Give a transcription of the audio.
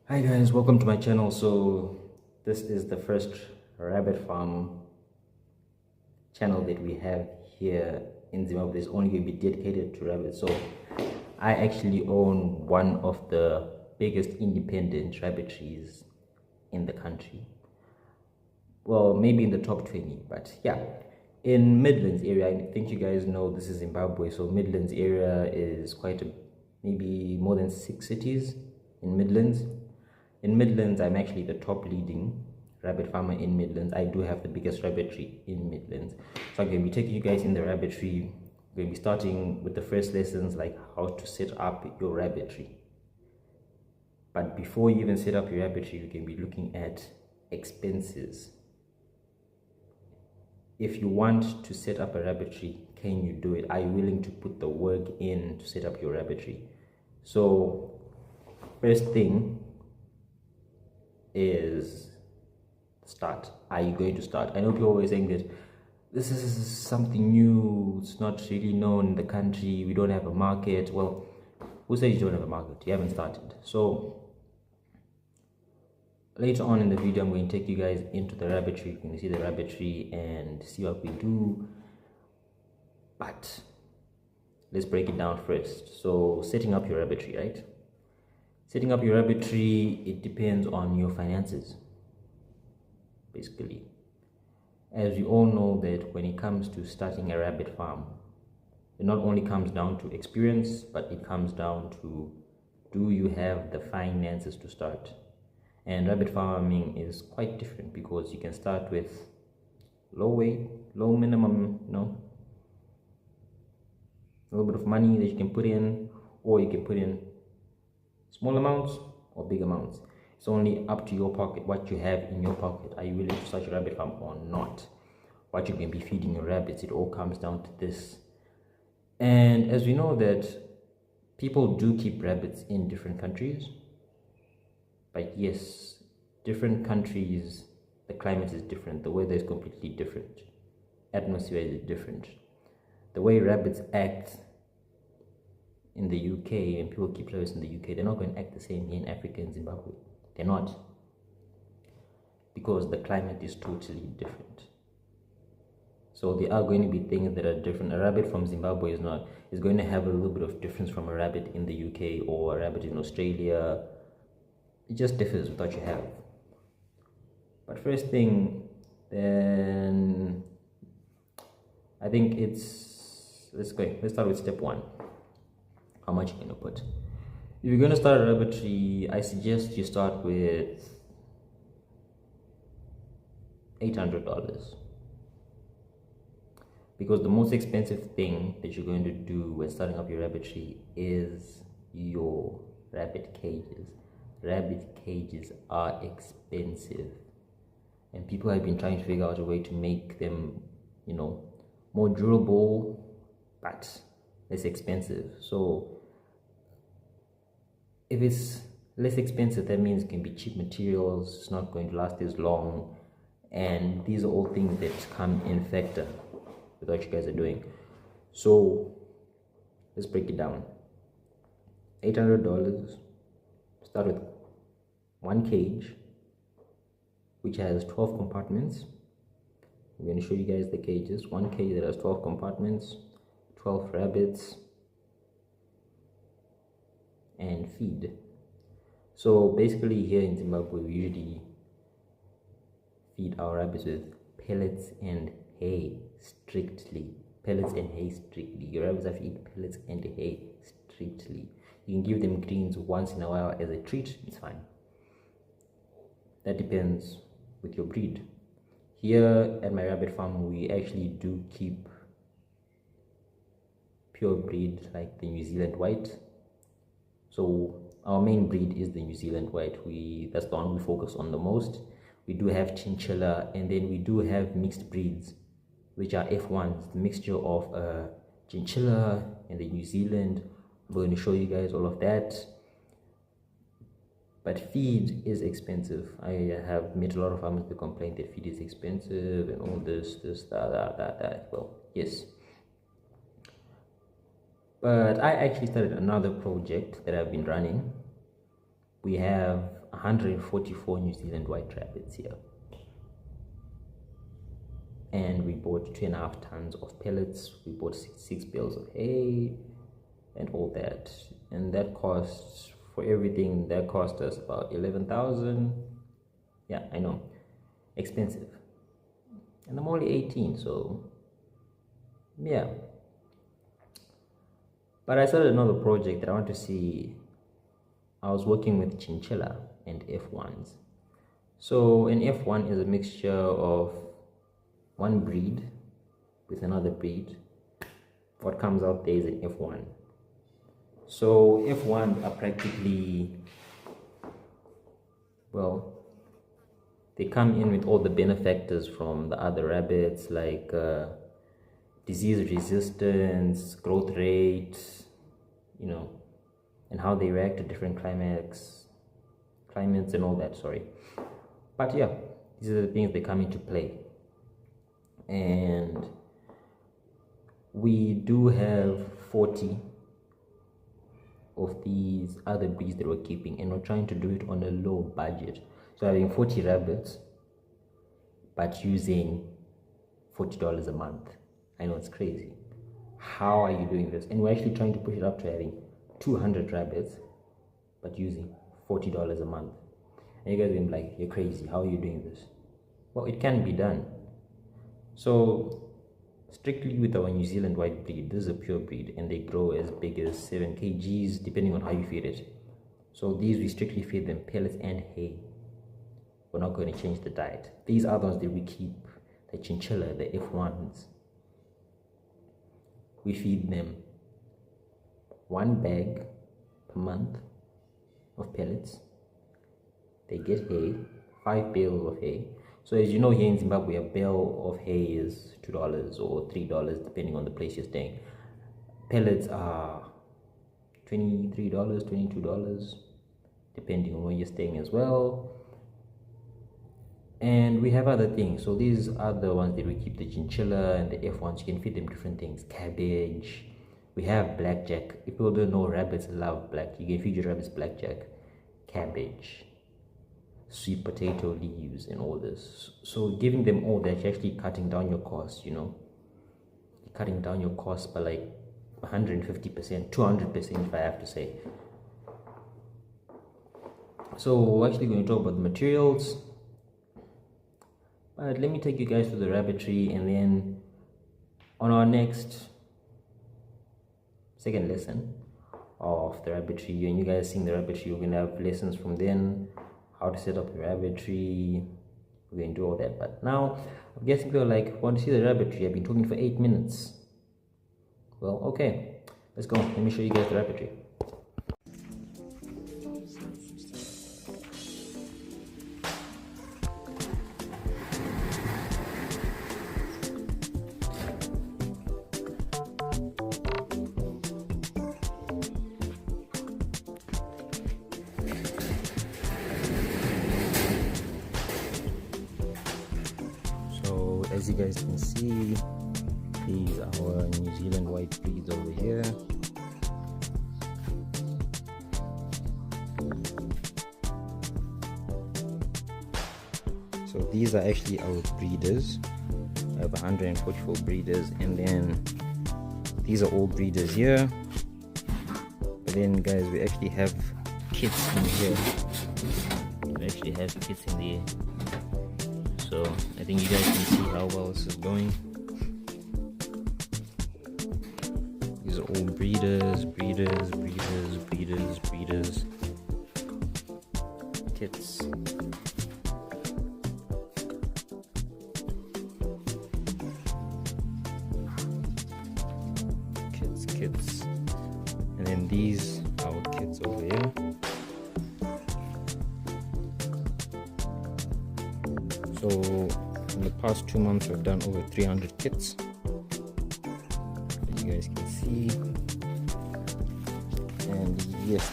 Hi guys, welcome to my channel. So this is the first rabbit farm channel that we have here in Zimbabwe. It's only going to be dedicated to rabbits. So I actually own one of the biggest independent rabbitries in the country. Well, maybe in the top 20, but yeah. In Midlands area, I think you guys know this is Zimbabwe. So Midlands area is maybe more than 6 cities in Midlands. In Midlands, I'm actually the top leading rabbit farmer in Midlands. I do have the biggest rabbitry in Midlands. So I'm going to be taking you guys in the rabbitry. We're going to be starting with the first lessons, like how to set up your rabbitry. But before you even set up your rabbitry, you can be looking at expenses. If you want to set up a rabbitry, can you do it? Are you willing to put the work in to set up your rabbitry? So first thing is start. Are you going to start? I know people are always saying that this is something new, it's not really known in the country, we don't have a market. Well, who says you don't have a market? You haven't started. So later on in the video, I'm going to take you guys into the rabbitry. You can see the rabbitry and see what we do. But let's break it down first. So setting up your rabbitry, right? Setting up your rabbitry, it depends on your finances, basically. As you all know that when it comes to starting a rabbit farm, it not only comes down to experience, but it comes down to, do you have the finances to start? And rabbit farming is quite different because you can start with low minimum, a little bit of money that you can put in, or you can put in small amounts or big amounts. It's only up to your pocket, what you have in your pocket. Are you willing to start your rabbit farm or not? What you can be feeding your rabbits, it all comes down to this. And as we know that people do keep rabbits in different countries, but yes, different countries, the climate is different, the weather is completely different, atmosphere is different. The way rabbits act in the UK, and people keep rabbits in the UK, they're not going to act the same here in Africa and Zimbabwe. They're not. Because the climate is totally different. So there are going to be things that are different. A rabbit from Zimbabwe is going to have a little bit of difference from a rabbit in the UK or a rabbit in Australia. It just differs with what you have. But first thing, then I think let's start with step one. How much you're going to put. If you're going to start a rabbitry, I suggest you start with $800, because the most expensive thing that you're going to do when starting up your rabbitry is your rabbit cages. Rabbit cages are expensive, and people have been trying to figure out a way to make them, more durable but less expensive. So if it's less expensive, that means it can be cheap materials, it's not going to last as long, and these are all things that come in factor with what you guys are doing. So let's break it down. $800. Start with one cage which has 12 compartments. I'm going to show you guys the cages. One cage that has 12 compartments, 12 rabbits, and feed. So basically here in Zimbabwe, we usually feed our rabbits with pellets and hay strictly. Pellets and hay strictly. Your rabbits have to eat pellets and hay strictly. You can give them greens once in a while as a treat, it's fine. That depends with your breed. Here at my rabbit farm, we actually do keep pure breed like the New Zealand white. So our main breed is the New Zealand white. That's the one we focus on the most. We do have chinchilla, and then we do have mixed breeds, which are F1s, the mixture of chinchilla and the New Zealand. I'm going to show you guys all of that. But feed is expensive. I have met a lot of farmers that complain that feed is expensive and all this, that. Well, yes. But I actually started another project that I've been running. We have 144 New Zealand white rabbits here. And we bought 2.5 tons of pellets. We bought six bales of hay and all that. And that costs, for everything, that cost us about 11,000. Yeah, I know, expensive. And I'm only 18, so yeah. But I started another project that I want to see. I was working with chinchilla and F1s. So an F1 is a mixture of one breed with another breed. What comes out there is an F1. So F1 are practically, well, they come in with all the benefactors from the other rabbits, like disease resistance, growth rate, you know, and how they react to different climates and all that, sorry. But yeah, these are the things that come into play. And we do have 40 of these other breeds that we're keeping, and we're trying to do it on a low budget. So having 40 rabbits, but using $40 a month. I know it's crazy. How are you doing this? And we're actually trying to push it up to having 200 rabbits, but using $40 a month. And you guys will be like, you're crazy. How are you doing this? Well, it can be done. So strictly with our New Zealand white breed, this is a pure breed, and they grow as big as 7 kgs depending on how you feed it. So these, we strictly feed them pellets and hay. We're not going to change the diet. These are those that we keep, the chinchilla, the F1s. We feed them 1 bag per month of pellets. They get hay, 5 bales of hay. So as you know, here in Zimbabwe, a bale of hay is $2 or $3 depending on the place you're staying. Pellets are $23, $22 depending on where you're staying as well. And we have other things. So these are the ones that we keep, the chinchilla and the F1s. You can feed them different things, cabbage. We have blackjack. If people don't know, rabbits love black. You can feed your rabbits blackjack, cabbage, sweet potato leaves, and all this. So giving them all that, you're actually cutting down your costs, you know. You're cutting down your costs by like 150%, 200% if I have to say. So we're actually going to talk about the materials. But let me take you guys to the rabbitry, and then on our second lesson of the rabbitry, and you guys seeing the rabbitry, we're going to have lessons from then, how to set up the rabbitry. We're going to do all that. But now I'm guessing people are like, want to see the rabbitry? I've been talking for 8 minutes. Well, okay, let's go. Let me show you guys the rabbitry. As you guys can see, these are our New Zealand white breeds over here. So these are actually our breeders. I have 144 breeders, and then these are all breeders here. But then guys, we actually have kits in here. We actually have kits in there. So I think you guys can see how well this is going. These are all breeders, kits. Kits. And then these are our kits over here. So in the past 2 months, we've done over 300 kits, as you guys can see. And yes,